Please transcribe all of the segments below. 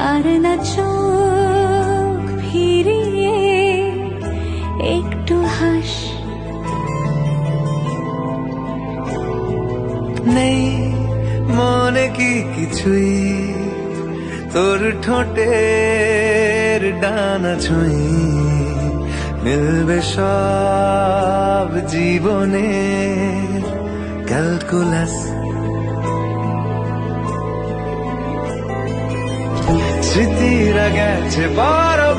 আর না চোখ ফিরিয়ে একটু হাস। নেই মনে কি কিছুই, তোর ঠোঁটের ডানা ছুঁই, মিলবে সব জীবনে ক্যালকুলাস। স্মৃতিরা গেছে পরবাস,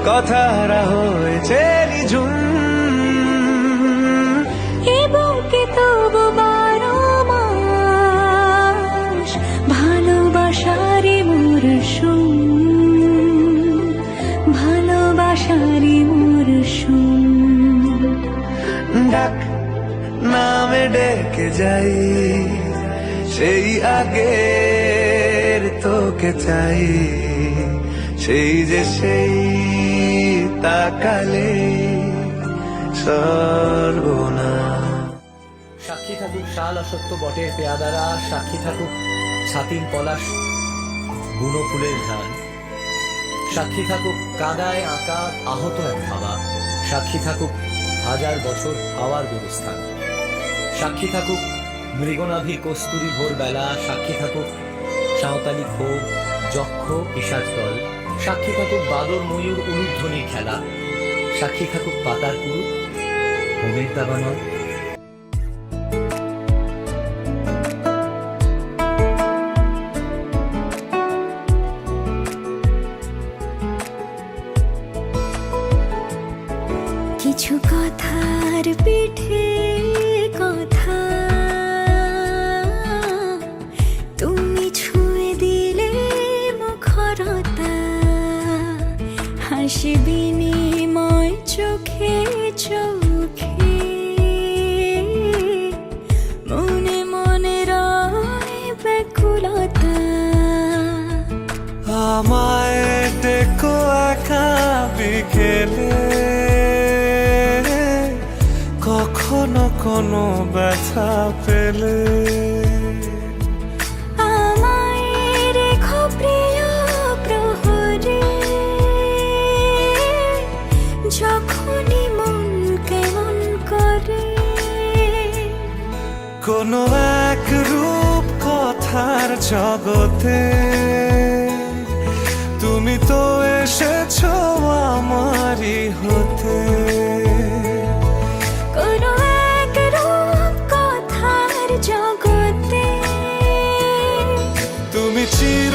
কথারা হয়েছে নিঝুম। এ বুকে তবু 12 মাস ভালোবাসারই মরশুম, ভালোবাসারই মরশুম। ডাক নামে ডেকে যাই, সেই আগের তোকে চাই, সেই যে সেই তাকালে সর্বনাশ। সাক্ষী থাকুক শাল অসত্য বটের পেয়াদারা, সাক্ষী থাকুক ছাতিম পলাশ বুনো ফুলের ধান, সাক্ষী থাকুক কাদায় আঁকা আহত এক ভাবা, সাক্ষী থাকুক হাজার বছর হাওয়ার গুরুস্থান, সাক্ষী থাকুক মৃগনাভি কস্তুরী ভোরবেলা, সাক্ষী থাকুক সাঁওতালি ক্ষোভ যক্ষ পিশাচ দল, সাক্ষী থাকুক বাদর ময়ূর উলুধ্বনির খেলা, সাক্ষী থাকুক পাতার কুরু হোমের দাবানল। কিছু কথার পিঠে কথা তুমি ছুঁয়ে দিলে মুখরতা, হাসি বিনিময় চোখে চোখে, মনে মনে রয় ব্যাকুলতা। আমায় ডেকো একা বিকেলে, কখনো কোনো ব্যথা পেলে। আমায় রেখো প্রিয় প্রহরে, যখনই মন কেমন করে। কোনো এক রূপ কথার জগতে তুমি তো এসেছো আমারই হতে। কোনো এক রূপ কথার জগতে তুমি চির